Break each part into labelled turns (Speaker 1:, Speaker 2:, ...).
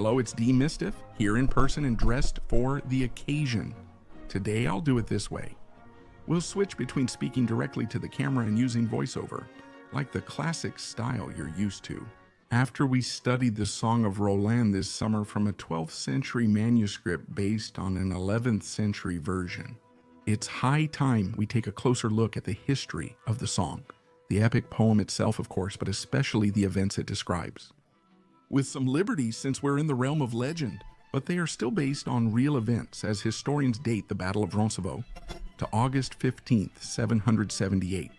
Speaker 1: Hello, it's D-Mystif, here in person and dressed for the occasion. Today I'll do it this way. We'll switch between speaking directly to the camera and using voiceover, like the classic style you're used to. After we studied the Song of Roland this summer from a 12th century manuscript based on an 11th century version, it's high time we take a closer look at the history of the song, the epic poem itself, of course, but especially the events it describes. With some liberties since we're in the realm of legend, but they are still based on real events as historians date the Battle of Roncevaux to August 15th, 778.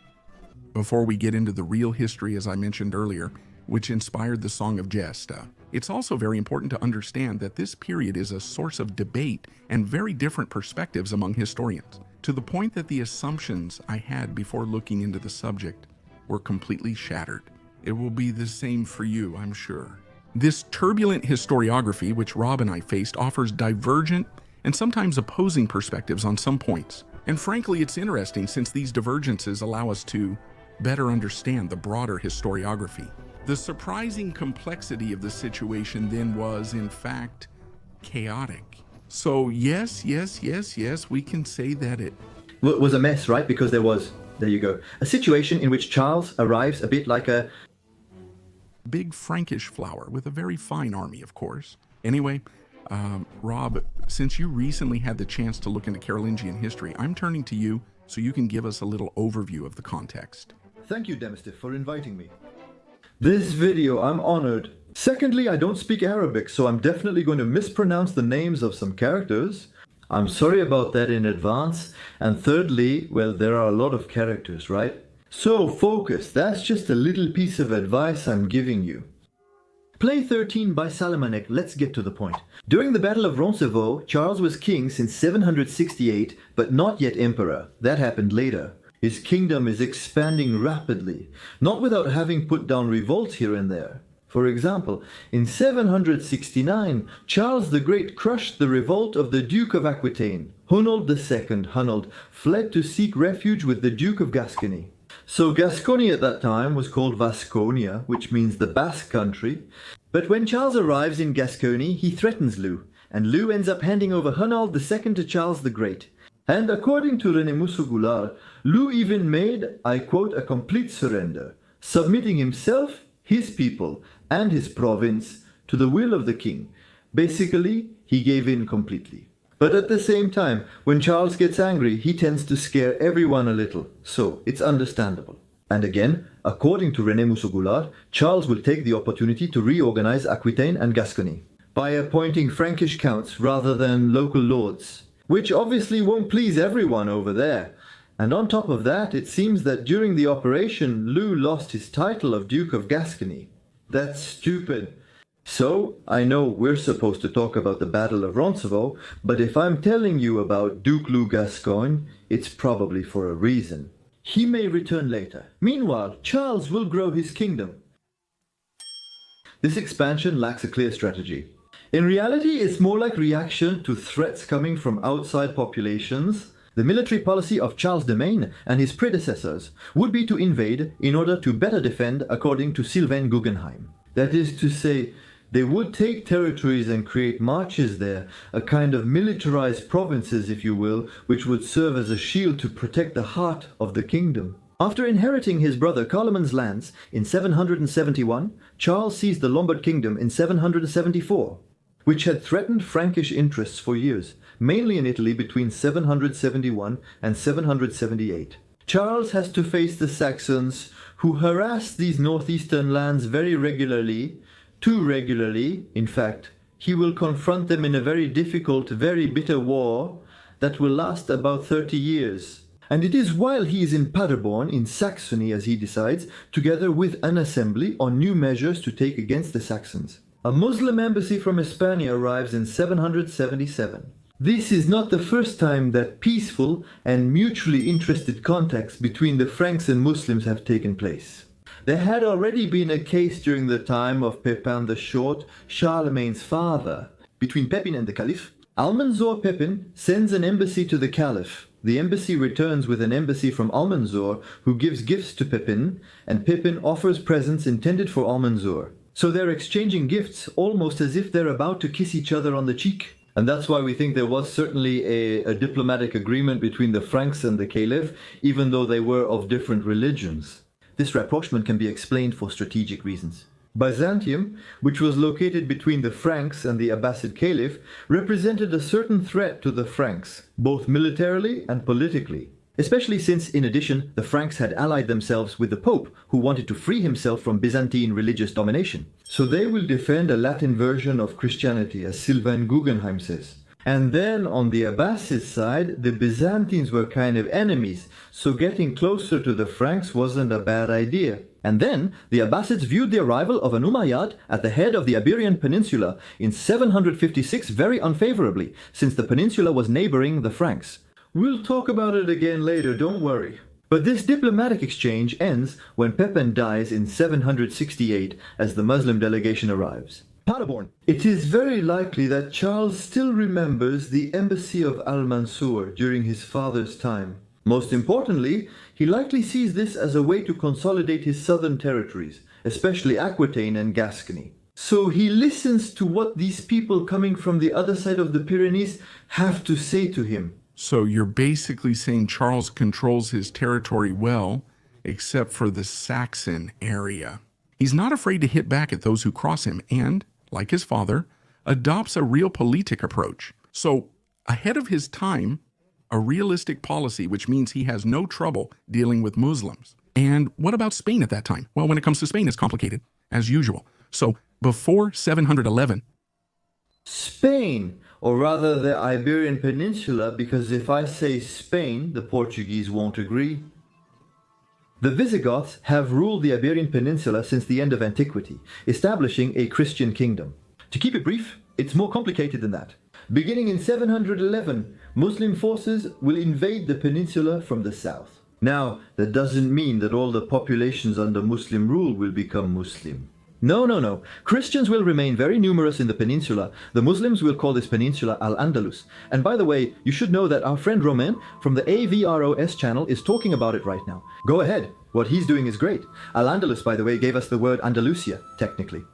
Speaker 1: Before we get into the real history, as I mentioned earlier, which inspired the Song of Jest, it's also very important to understand that this period is a source of debate and very different perspectives among historians, to the point that the assumptions I had before looking into the subject were completely shattered. It will be the same for you, I'm sure. This turbulent historiography, which Rob and I faced, offers divergent and sometimes opposing perspectives on some points. And frankly, it's interesting since these divergences allow us to better understand the broader historiography. The surprising complexity of the situation then was, in fact, chaotic. So yes, we can say that it
Speaker 2: was a mess, right? Because there you go, a situation in which Charles arrives a bit like a
Speaker 1: big Frankish flower with a very fine army, of course. Anyway, Rob, since you recently had the chance to look into Carolingian history, I'm turning to you so you can give us a little overview of the context.
Speaker 2: Thank you, D-Mystif, for inviting me. This video, I'm honored. Secondly, I don't speak Arabic, so I'm definitely going to mispronounce the names of some characters. I'm sorry about that in advance. And thirdly, well, there are a lot of characters, right? So focus, that's just a little piece of advice I'm giving you. Play 13 by Charlemagne, let's get to the point. During the Battle of Roncevaux, Charles was king since 768, but not yet emperor. That happened later. His kingdom is expanding rapidly, not without having put down revolts here and there. For example, in 769, Charles the Great crushed the revolt of the Duke of Aquitaine. Hunald II, Hunald, fled to seek refuge with the Duke of Gascony. So Gascony at that time was called Vasconia, which means the Basque country. But when Charles arrives in Gascony, he threatens Lou, and Lou ends up handing over Hunald II to Charles the Great. And according to Roncesvaux, Lou even made, I quote, a complete surrender, submitting himself, his people, and his province to the will of the king. Basically, he gave in completely. But at the same time, when Charles gets angry, he tends to scare everyone a little, so it's understandable. And again, according to Roncesvaux, Charles will take the opportunity to reorganize Aquitaine and Gascony by appointing Frankish counts rather than local lords, which obviously won't please everyone over there. And on top of that, it seems that during the operation, Lou lost his title of Duke of Gascony. That's stupid. So, I know we're supposed to talk about the Battle of Roncevaux, but if I'm telling you about Duke Lou Gascoigne, it's probably for a reason. He may return later. Meanwhile, Charles will grow his kingdom. This expansion lacks a clear strategy. In reality, it's more like reaction to threats coming from outside populations. The military policy of Charles the Main and his predecessors would be to invade in order to better defend, according to Sylvain Guggenheim. That is to say, they would take territories and create marches there, a kind of militarized provinces, if you will, which would serve as a shield to protect the heart of the kingdom. After inheriting his brother Carloman's lands in 771, Charles seized the Lombard kingdom in 774, which had threatened Frankish interests for years, mainly in Italy between 771 and 778. Charles has to face the Saxons, who harass these northeastern lands very regularly, too regularly. In fact, he will confront them in a very difficult, very bitter war that will last about 30 years. And it is while he is in Paderborn, in Saxony as he decides, together with an assembly, on new measures to take against the Saxons. A Muslim embassy from Hispania arrives in 777. This is not the first time that peaceful and mutually interested contacts between the Franks and Muslims have taken place. There had already been a case during the time of Pepin the Short, Charlemagne's father, between Pepin and the Caliph. Almanzor Pepin sends an embassy to the Caliph. The embassy returns with an embassy from Almanzor, who gives gifts to Pepin, and Pepin offers presents intended for Almanzor. So they're exchanging gifts almost as if they're about to kiss each other on the cheek. And that's why we think there was certainly a diplomatic agreement between the Franks and the Caliph, even though they were of different religions. This rapprochement can be explained for strategic reasons. Byzantium, which was located between the Franks and the Abbasid Caliph, represented a certain threat to the Franks, both militarily and politically. Especially since, in addition, the Franks had allied themselves with the Pope, who wanted to free himself from Byzantine religious domination. So they will defend a Latin version of Christianity, as Sylvain Guggenheim says. And then on the Abbasid side, the Byzantines were kind of enemies, so getting closer to the Franks wasn't a bad idea. And then the Abbasids viewed the arrival of an Umayyad at the head of the Iberian Peninsula in 756 very unfavorably, since the peninsula was neighboring the Franks. We'll talk about it again later, don't worry. But this diplomatic exchange ends when Pepin dies in 768 as the Muslim delegation arrives. Paderborn. It is very likely that Charles still remembers the embassy of Al-Mansur during his father's time. Most importantly, he likely sees this as a way to consolidate his southern territories, especially Aquitaine and Gascony. So he listens to what these people coming from the other side of the Pyrenees have to say to him.
Speaker 1: So you're basically saying Charles controls his territory well, except for the Saxon area. He's not afraid to hit back at those who cross him and, like his father, adopts a realpolitik approach. So, ahead of his time, a realistic policy, which means he has no trouble dealing with Muslims. And what about Spain at that time? Well, when it comes to Spain, it's complicated, as usual. So, before 711...
Speaker 2: Spain, or rather the Iberian Peninsula, because if I say Spain, the Portuguese won't agree. The Visigoths have ruled the Iberian Peninsula since the end of antiquity, establishing a Christian kingdom. To keep it brief, it's more complicated than that. Beginning in 711, Muslim forces will invade the peninsula from the south. Now, that doesn't mean that all the populations under Muslim rule will become Muslim. No. Christians will remain very numerous in the peninsula. The Muslims will call this peninsula Al-Andalus. And by the way, you should know that our friend Roland from the AVROS channel is talking about it right now. Go ahead. What he's doing is great. Al-Andalus, by the way, gave us the word Andalusia, technically.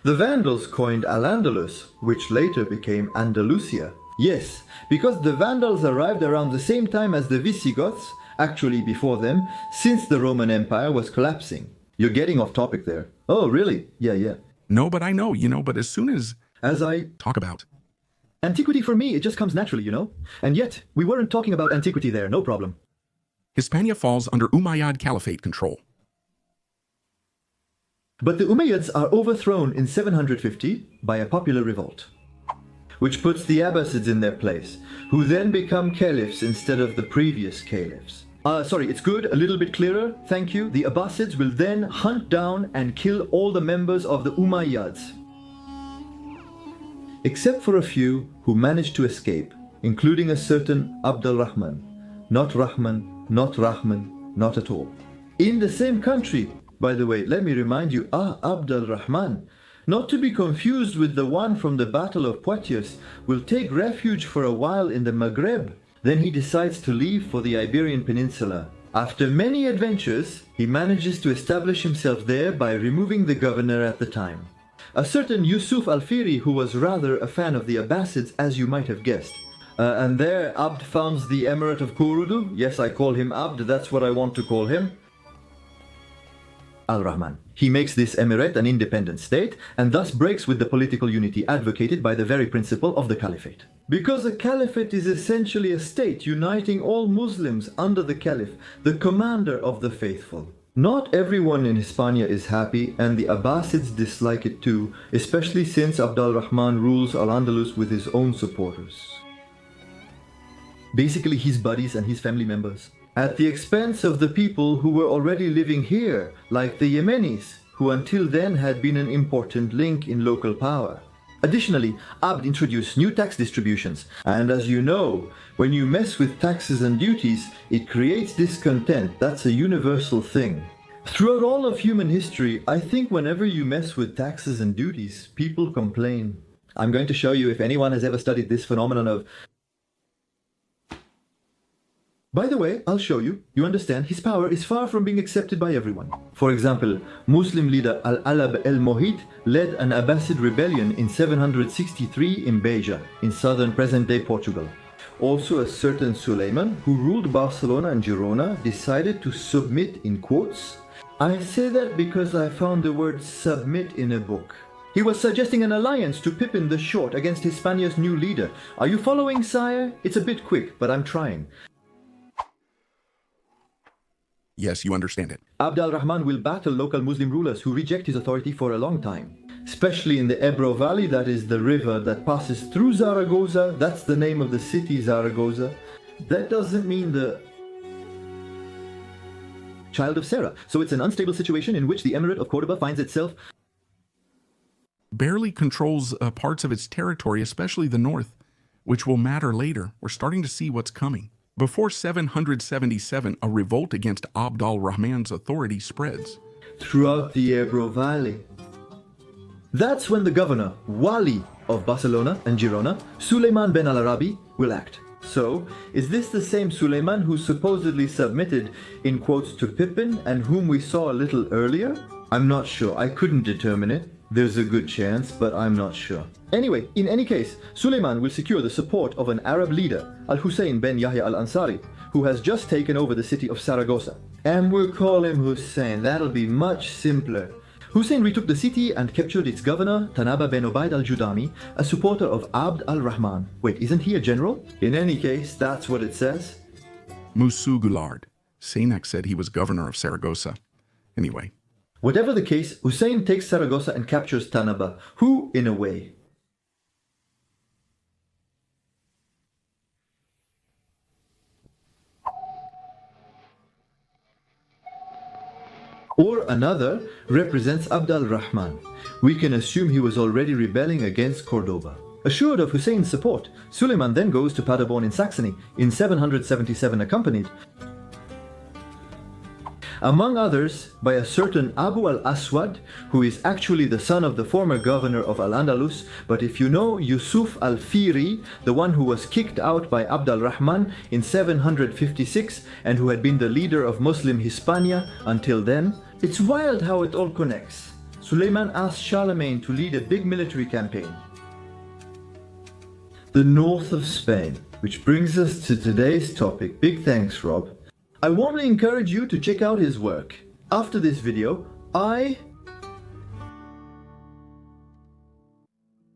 Speaker 2: The Vandals coined Al-Andalus, which later became Andalusia. Yes, because the Vandals arrived around the same time as the Visigoths, actually before them, since the Roman Empire was collapsing. You're getting off topic there. Oh, really? Yeah.
Speaker 1: No, but I know, but as soon as
Speaker 2: I
Speaker 1: talk about
Speaker 2: antiquity, for me, it just comes naturally, And yet, we weren't talking about antiquity there, no problem.
Speaker 1: Hispania falls under Umayyad Caliphate control.
Speaker 2: But the Umayyads are overthrown in 750 by a popular revolt, which puts the Abbasids in their place, who then become caliphs instead of the previous caliphs. It's good, a little bit clearer, thank you. The Abbasids will then hunt down and kill all the members of the Umayyads, except for a few who managed to escape, including a certain al-Rahman. Not Rahman, not Rahman, not at all. In the same country, by the way, let me remind you, al-Rahman, not to be confused with the one from the Battle of Poitiers, will take refuge for a while in the Maghreb. Then he decides to leave for the Iberian Peninsula. After many adventures, he manages to establish himself there by removing the governor at the time. A certain Yusuf al-Firi, who was rather a fan of the Abbasids, as you might have guessed. And there Abd founds the Emirate of Kurudu. Yes, I call him Abd, that's what I want to call him. Al-Rahman. He makes this emirate an independent state and thus breaks with the political unity advocated by the very principle of the caliphate. Because a caliphate is essentially a state uniting all Muslims under the caliph, the commander of the faithful. Not everyone in Hispania is happy, and the Abbasids dislike it too, especially since Abd al-Rahman rules Al-Andalus with his own supporters. Basically his buddies and his family members. At the expense of the people who were already living here, like the Yemenis, who until then had been an important link in local power. Additionally, Abd introduced new tax distributions, and as you know, when you mess with taxes and duties, it creates discontent. That's a universal thing. Throughout all of human history, I think whenever you mess with taxes and duties, people complain. I'm going to show you if anyone has ever studied this phenomenon of By the way, I'll show you. You understand, his power is far from being accepted by everyone. For example, Muslim leader Al-Alab el-Mohid led an Abbasid rebellion in 763 in Beja, in southern present-day Portugal. Also, a certain Suleiman, who ruled Barcelona and Girona, decided to submit in quotes. I say that because I found the word submit in a book. He was suggesting an alliance to Pippin the Short against Hispania's new leader. Are you following, sire? It's a bit quick, but I'm trying.
Speaker 1: Yes, you understand it.
Speaker 2: Abd al-Rahman will battle local Muslim rulers who reject his authority for a long time. Especially in the Ebro Valley, that is the river that passes through Zaragoza. That's the name of the city, Zaragoza. That doesn't mean the child of Sarah. So it's an unstable situation in which the Emirate of Cordoba finds itself
Speaker 1: barely controls parts of its territory, especially the north, which will matter later. We're starting to see what's coming. Before 777, a revolt against Abd al-Rahman's authority spreads
Speaker 2: throughout the Ebro Valley. That's when the governor, Wali of Barcelona and Girona, Suleiman ben al-Arabi, will act. So, is this the same Suleiman who supposedly submitted, in quotes, to Pippin and whom we saw a little earlier? I'm not sure. I couldn't determine it. There's a good chance, but I'm not sure. Anyway, in any case, Suleiman will secure the support of an Arab leader, Al-Hussein ben Yahya al-Ansari, who has just taken over the city of Saragossa. And we'll call him Hussein. That'll be much simpler. Hussein retook the city and captured its governor, Tanaba ben Ubaid al-Judami, a supporter of Abd al-Rahman. Wait, isn't he a general? In any case, that's what it says.
Speaker 1: Musugulard. Seinak said he was governor of Saragossa. Anyway.
Speaker 2: Whatever the case, Hussein takes Saragossa and captures Tanaba, who, in a way, or another, represents Abd al-Rahman. We can assume he was already rebelling against Cordoba. Assured of Hussein's support, Suleiman then goes to Paderborn in Saxony, in 777 accompanied, among others, by a certain Abu al-Aswad, who is actually the son of the former governor of Al-Andalus, but if you know Yusuf al-Firi, the one who was kicked out by Abd al-Rahman in 756 and who had been the leader of Muslim Hispania until then. It's wild how it all connects. Suleiman asked Charlemagne to lead a big military campaign. The north of Spain, which brings us to today's topic. Big thanks, Rob. I warmly encourage you to check out his work. After this video,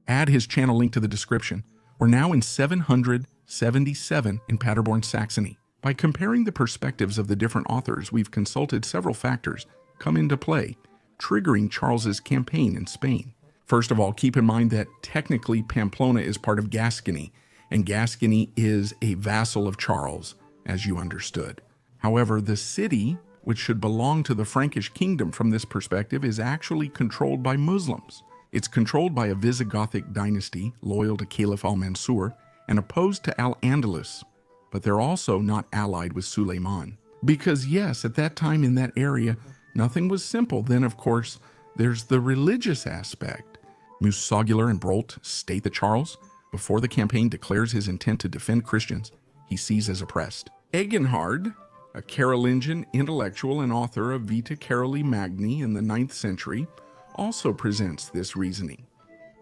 Speaker 1: add his channel link to the description. We're now in 777 in Paderborn, Saxony. By comparing the perspectives of the different authors, we've consulted several factors come into play, triggering Charles's campaign in Spain. First of all, keep in mind that technically Pamplona is part of Gascony, and Gascony is a vassal of Charles, as you understood. However, the city, which should belong to the Frankish kingdom from this perspective, is actually controlled by Muslims. It's controlled by a Visigothic dynasty loyal to Caliph al-Mansur and opposed to Al-Andalus, but they're also not allied with Suleiman. Because yes, at that time in that area, nothing was simple. Then, of course, there's the religious aspect. Musogler and Brolt state that Charles, before the campaign, declares his intent to defend Christians he sees as oppressed. Eginhard, a Carolingian intellectual and author of Vita Caroli Magni in the 9th century, also presents this reasoning.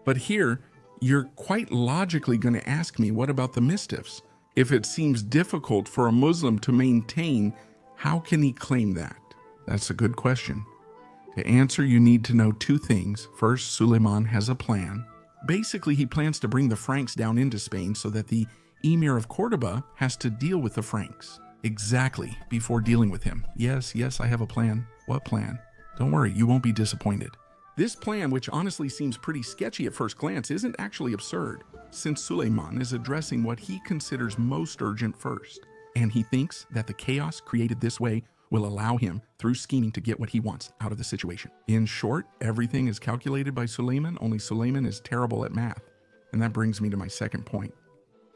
Speaker 1: But here, you're quite logically going to ask me, what about the Mystiffs? If it seems difficult for a Muslim to maintain, how can he claim that? That's a good question. To answer, you need to know two things. First, Suleiman has a plan. Basically, he plans to bring the Franks down into Spain so that the Emir of Cordoba has to deal with the Franks. Exactly, before dealing with him. Yes, I have a plan. What plan? Don't worry, you won't be disappointed. This plan, which honestly seems pretty sketchy at first glance, isn't actually absurd, since Suleiman is addressing what he considers most urgent first, and he thinks that the chaos created this way will allow him, through scheming, to get what he wants out of the situation. In short, everything is calculated by Suleiman, only Suleiman is terrible at math. And that brings me to my second point.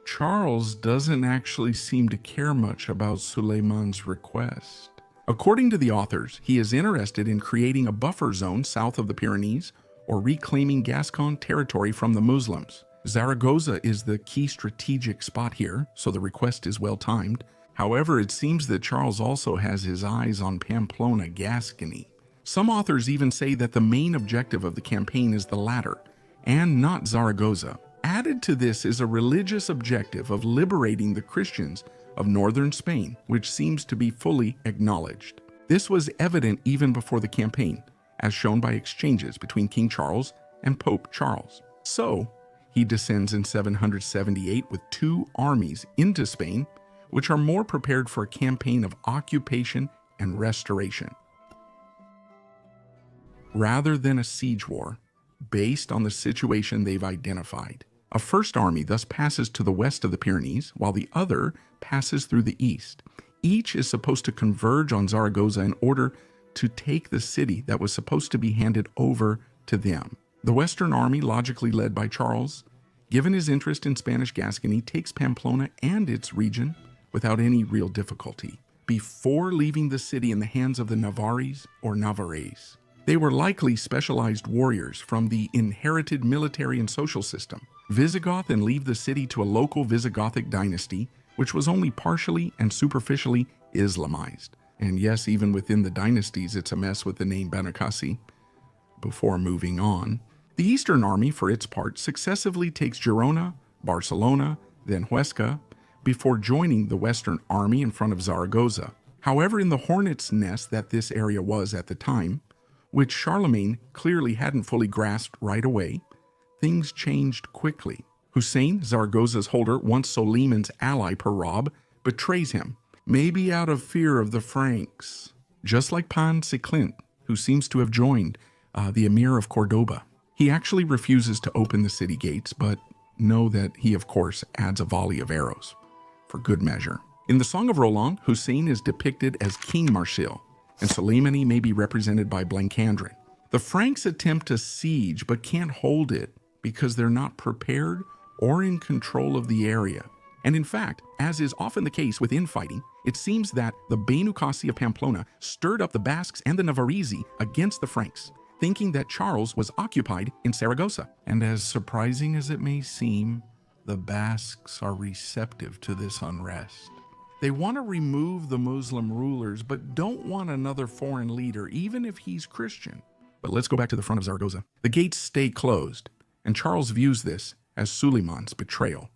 Speaker 1: Charles doesn't actually seem to care much about Suleiman's request. According to the authors, he is interested in creating a buffer zone south of the Pyrenees or reclaiming Gascon territory from the Muslims. Zaragoza is the key strategic spot here, so the request is well timed. However, it seems that Charles also has his eyes on Pamplona, Gascony. Some authors even say that the main objective of the campaign is the latter, and not Zaragoza. Added to this is a religious objective of liberating the Christians of northern Spain, which seems to be fully acknowledged. This was evident even before the campaign, as shown by exchanges between King Charles and Pope Charles. So, he descends in 778 with two armies into Spain, which are more prepared for a campaign of occupation and restoration, rather than a siege war based on the situation they've identified. A first army thus passes to the west of the Pyrenees, while the other passes through the east. Each is supposed to converge on Zaragoza in order to take the city that was supposed to be handed over to them. The Western army, logically led by Charles, given his interest in Spanish Gascony, takes Pamplona and its region without any real difficulty, before leaving the city in the hands of the Navarres or Navarrese. They were likely specialized warriors from the inherited military and social system. Visigoth and leave the city to a local Visigothic dynasty, which was only partially and superficially Islamized. And yes, even within the dynasties, it's a mess with the name Benicassi. Before moving on, the Eastern Army, for its part, successively takes Girona, Barcelona, then Huesca, before joining the Western Army in front of Zaragoza. However, in the hornet's nest that this area was at the time, which Charlemagne clearly hadn't fully grasped right away, things changed quickly. Hussein, Zaragoza's holder, once Solyman's ally per Rob, betrays him, maybe out of fear of the Franks, just like Pan Seclint, who seems to have joined the Emir of Cordoba. He actually refuses to open the city gates, but know that he, of course, adds a volley of arrows, for good measure. In the Song of Roland, Hussein is depicted as King Marsil, and Soleimani may be represented by Blancandrin. The Franks attempt a siege, but can't hold it because they're not prepared or in control of the area. And in fact, as is often the case with infighting, it seems that the Benu Qasi of Pamplona stirred up the Basques and the Navarrese against the Franks, thinking that Charles was occupied in Saragossa. And as surprising as it may seem, the Basques are receptive to this unrest. They want to remove the Muslim rulers, but don't want another foreign leader, even if he's Christian. But let's go back to the front of Zaragoza. The gates stay closed, and Charles views this as Suleiman's betrayal.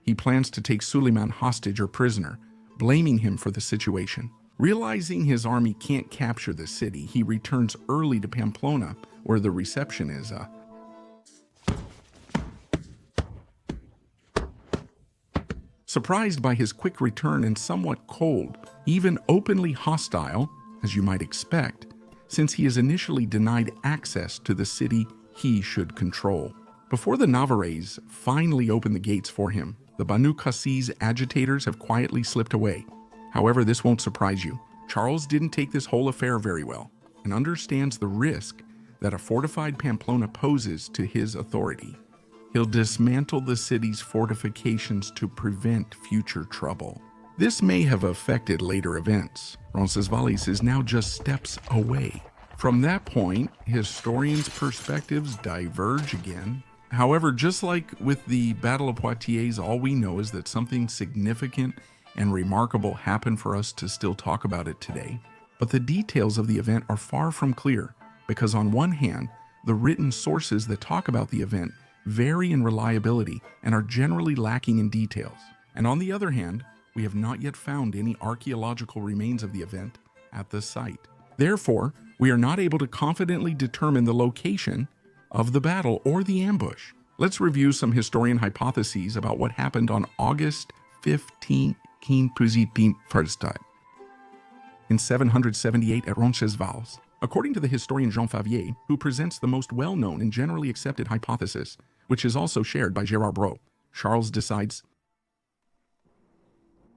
Speaker 1: He plans to take Suleiman hostage or prisoner, blaming him for the situation. Realizing his army can't capture the city, he returns early to Pamplona, where the reception is. Surprised by his quick return and somewhat cold, even openly hostile, as you might expect, since he is initially denied access to the city he should control. Before the Navarrese finally open the gates for him, the Banu Qassi's agitators have quietly slipped away. However, this won't surprise you. Charles didn't take this whole affair very well and understands the risk that a fortified Pamplona poses to his authority. He'll dismantle the city's fortifications to prevent future trouble. This may have affected later events. Roncesvaux is now just steps away. From that point, historians' perspectives diverge again. However, just like with the Battle of Poitiers, all we know is that something significant and remarkable happened for us to still talk about it today. But the details of the event are far from clear, because on one hand, the written sources that talk about the event vary in reliability and are generally lacking in details. And on the other hand, we have not yet found any archaeological remains of the event at the site. Therefore, we are not able to confidently determine the location of the battle or the ambush. Let's review some historian hypotheses about what happened on August 15, in 778 at Roncesvaux. According to the historian Jean Favier, who presents the most well-known and generally accepted hypothesis, which is also shared by Gérard Brault, Charles decides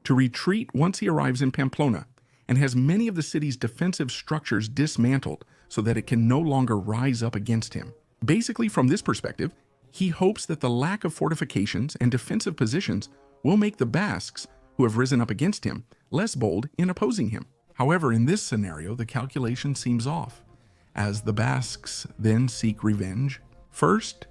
Speaker 1: to retreat once he arrives in Pamplona and has many of the city's defensive structures dismantled so that it can no longer rise up against him. Basically, from this perspective, he hopes that the lack of fortifications and defensive positions will make the Basques, who have risen up against him, less bold in opposing him. However, in this scenario, the calculation seems off, as the Basques then seek revenge. First,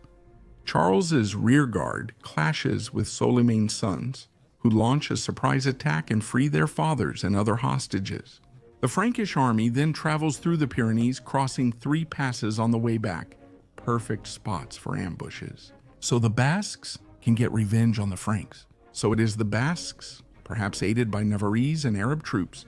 Speaker 1: Charles's rearguard clashes with Soleiman's sons, who launch a surprise attack and free their fathers and other hostages. The Frankish army then travels through the Pyrenees, crossing 3 passes on the way back, perfect spots for ambushes. So the Basques can get revenge on the Franks. So it is the Basques, perhaps aided by Navarrese and Arab troops,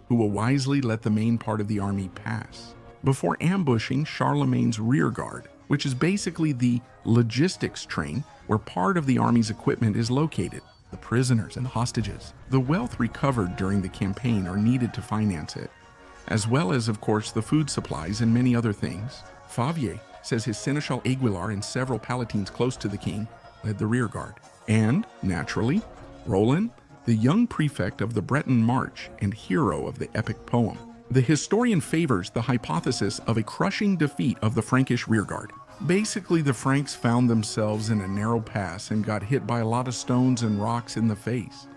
Speaker 1: who will wisely let the main part of the army pass, before ambushing Charlemagne's rearguard, which is basically the logistics train where part of the army's equipment is located, the prisoners and the hostages. The wealth recovered during the campaign are needed to finance it, as well as, of course, the food supplies and many other things. Favier says his Seneschal Aiguillard and several palatines close to the king led the rearguard. And, naturally, Roland, the young prefect of the Breton March and hero of the epic poem. The historian favors the hypothesis of a crushing defeat of the Frankish rearguard. Basically, the Franks found themselves in a narrow pass and got hit by a lot of stones and rocks in the face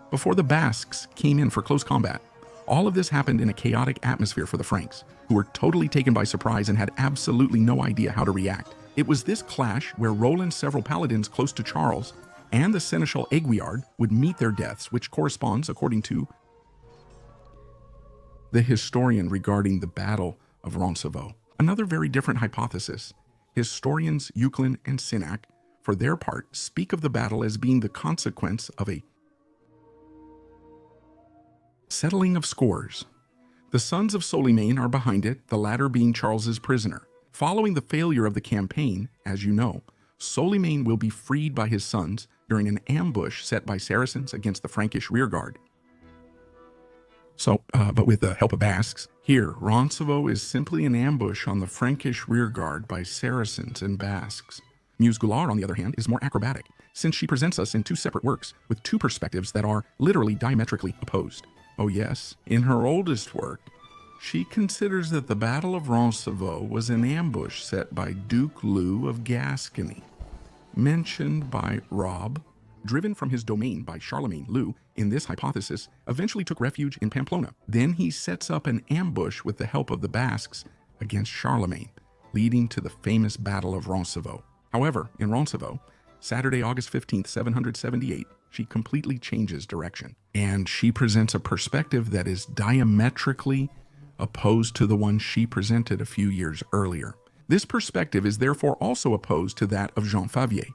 Speaker 1: before the Basques came in for close combat. All of this happened in a chaotic atmosphere for the Franks, who were totally taken by surprise and had absolutely no idea how to react. It was this clash where Roland's several paladins close to Charles and the Seneschal Aiguillard would meet their deaths, which corresponds, according to the historian regarding the Battle of Roncevaux. Another very different hypothesis. Historians Euclid and Sénac, for their part, speak of the battle as being the consequence of a settling of scores. The sons of Charlemagne are behind it, the latter being Charles's prisoner. Following the failure of the campaign, as you know, Charlemagne will be freed by his sons during an ambush set by Saracens against the Frankish rearguard. But with the help of Basques. Here, Roncevaux is simply an ambush on the Frankish rearguard by Saracens and Basques. Muse Goulart, on the other hand, is more acrobatic, since she presents us in 2 separate works with 2 perspectives that are literally diametrically opposed. Oh yes, in her oldest work, she considers that the Battle of Roncevaux was an ambush set by Duke Lou of Gascony, mentioned by Rob. Driven from his domain by Charlemagne, Lou, in this hypothesis, eventually took refuge in Pamplona. Then he sets up an ambush with the help of the Basques against Charlemagne, leading to the famous Battle of Roncevaux. However, in Roncevaux, Saturday, August 15th, 778, she completely changes direction, and she presents a perspective that is diametrically opposed to the one she presented a few years earlier. This perspective is therefore also opposed to that of Jean Favier.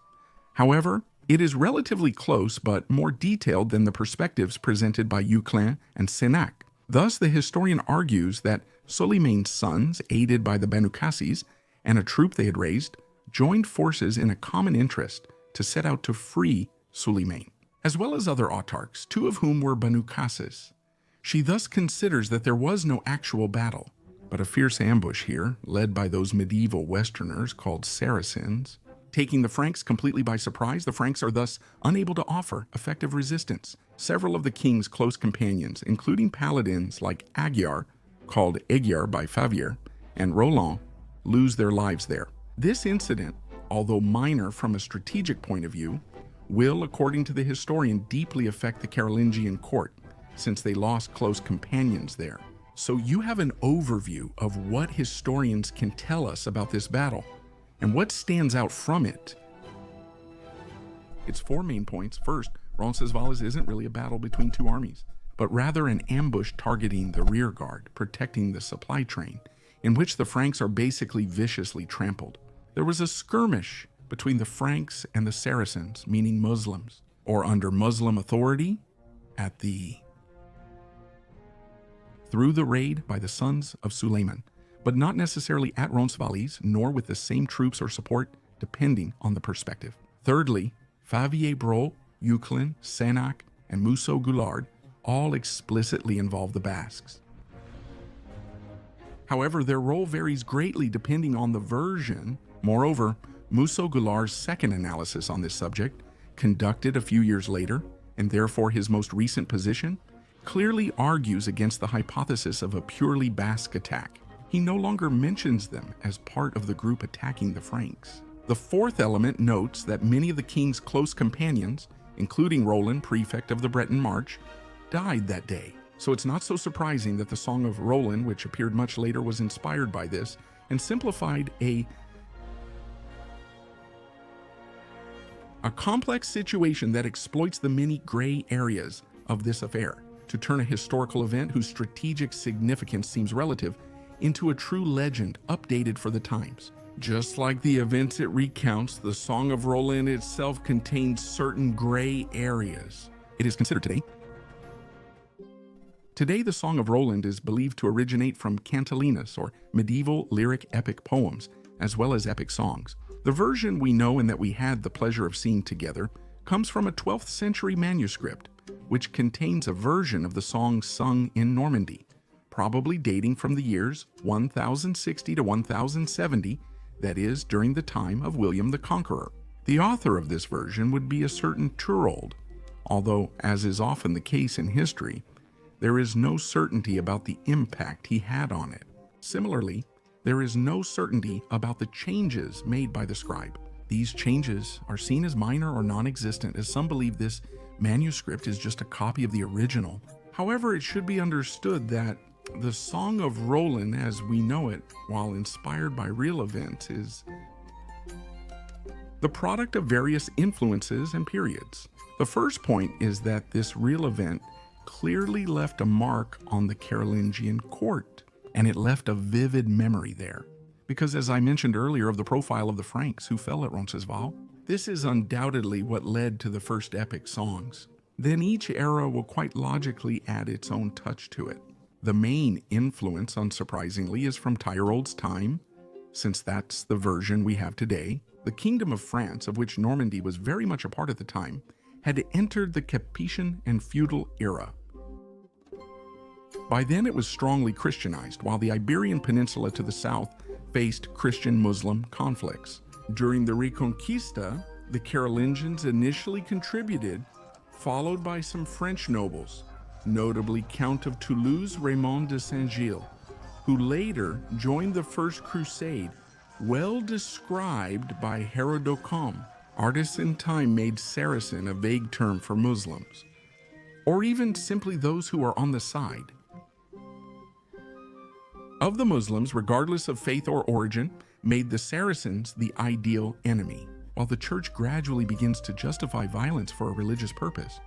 Speaker 1: However, it is relatively close but more detailed than the perspectives presented by Euclid and Sénac. Thus, the historian argues that Charlemagne's sons, aided by the Banu Qassis and a troop they had raised, joined forces in a common interest to set out to free Charlemagne, as well as other autarchs, 2 of whom were Banu Qassis. She thus considers that there was no actual battle, but a fierce ambush here, led by those medieval Westerners called Saracens. Taking the Franks completely by surprise, the Franks are thus unable to offer effective resistance. Several of the king's close companions, including paladins like Aguiar, called Aiguillard by Favier, and Roland, lose their lives there. This incident, although minor from a strategic point of view, will, according to the historian, deeply affect the Carolingian court, since they lost close companions there. So you have an overview of what historians can tell us about this battle, and what stands out from it. Its 4 main points. First, Roncesvaux isn't really a battle between 2 armies, but rather an ambush targeting the rearguard, protecting the supply train, in which the Franks are basically viciously trampled. There was a skirmish between the Franks and the Saracens, meaning Muslims, or under Muslim authority, through the raid by the sons of Suleiman, but not necessarily at Roncesvaux, nor with the same troops or support, depending on the perspective. Thirdly, Favier-Brault, Euclid, Sénac, and Musso Goulart all explicitly involve the Basques. However, their role varies greatly depending on the version. Moreover, Musso Goulart's second analysis on this subject, conducted a few years later, and therefore his most recent position, clearly argues against the hypothesis of a purely Basque attack. He no longer mentions them as part of the group attacking the Franks. The 4th element notes that many of the king's close companions, including Roland, prefect of the Breton March, died that day. So it's not so surprising that the Song of Roland, which appeared much later, was inspired by this and simplified a A complex situation that exploits the many gray areas of this affair to turn a historical event whose strategic significance seems relative into a true legend updated for the times. Just like the events it recounts, the Song of Roland itself contains certain gray areas. It is considered today. Today, the Song of Roland is believed to originate from cantilenias, or medieval lyric epic poems, as well as epic songs. The version we know and that we had the pleasure of seeing together comes from a 12th century manuscript, which contains a version of the song sung in Normandy, probably dating from the years 1060 to 1070, that is, during the time of William the Conqueror. The author of this version would be a certain Turold, although, as is often the case in history, there is no certainty about the impact he had on it. Similarly, there is no certainty about the changes made by the scribe. These changes are seen as minor or non-existent, as some believe this manuscript is just a copy of the original. However, it should be understood that the Song of Roland, as we know it, while inspired by real events, is the product of various influences and periods. The first point is that this real event clearly left a mark on the Carolingian court, and it left a vivid memory there. Because as I mentioned earlier of the profile of the Franks who fell at Roncesvaux, this is undoubtedly what led to the first epic songs. Then each era will quite logically add its own touch to it. The main influence, unsurprisingly, is from Tyrold's time, since that's the version we have today. The Kingdom of France, of which Normandy was very much a part at the time, had entered the Capetian and feudal era. By then it was strongly Christianized, while the Iberian Peninsula to the south faced Christian-Muslim conflicts. During the Reconquista, the Carolingians initially contributed, followed by some French nobles, notably Count of Toulouse Raymond de Saint-Gilles, who later joined the First Crusade, well described by Herodocom. Artists in time made Saracen a vague term for Muslims, or even simply those who are on the side of the Muslims, regardless of faith or origin, made the Saracens the ideal enemy, while the church gradually begins to justify violence for a religious purpose.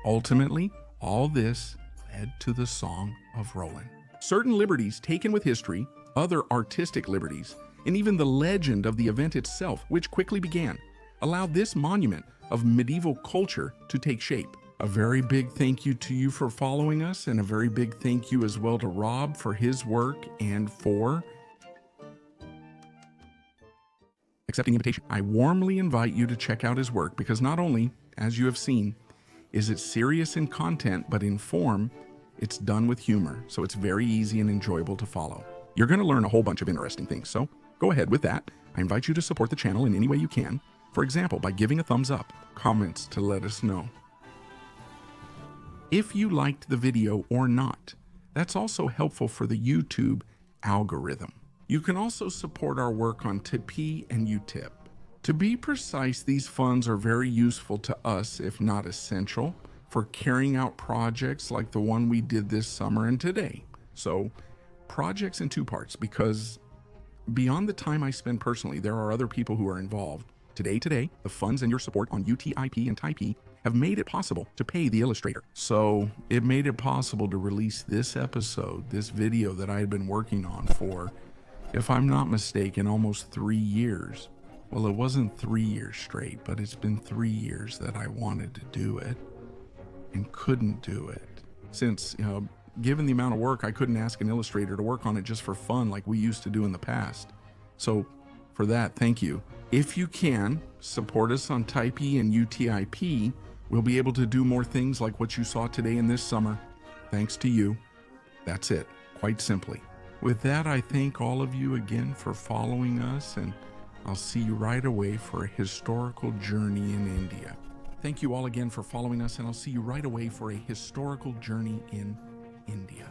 Speaker 1: Ultimately, all this led to the Song of Roland. Certain liberties taken with history, other artistic liberties, and even the legend of the event itself, which quickly began, allowed this monument of medieval culture to take shape. A very big thank you to you for following us, and a very big thank you as well to Rob for his work and for accepting the invitation. I warmly invite you to check out his work because not only, as you have seen, is it serious in content, but in form, it's done with humor, so it's very easy and enjoyable to follow. You're going to learn a whole bunch of interesting things, so go ahead with that. I invite you to support the channel in any way you can. For example, by giving a thumbs up, comments to let us know if you liked the video or not. That's also helpful for the YouTube algorithm. You can also support our work on Tipeee and Utip. To be precise, these funds are very useful to us, if not essential, for carrying out projects like the one we did this summer and today. So, projects in two parts, because beyond the time I spend personally, there are other people who are involved. Today, the funds and your support on UTIP and Tipeee have made it possible to pay the illustrator. So it made it possible to release this episode, this video that I had been working on for, if I'm not mistaken, almost 3 years. Well, it wasn't 3 years straight, but it's been 3 years that I wanted to do it and couldn't do it. Since, given the amount of work, I couldn't ask an illustrator to work on it just for fun like we used to do in the past. So for that, thank you. If you can, support us on Tipeee and UTIP. We'll be able to do more things like what you saw today and this summer. Thanks to you. That's it, quite simply. With that, I thank all of you again for following us, and I'll see you right away for a historical journey in India. Thank you all again for following us, and I'll see you right away for a historical journey in India.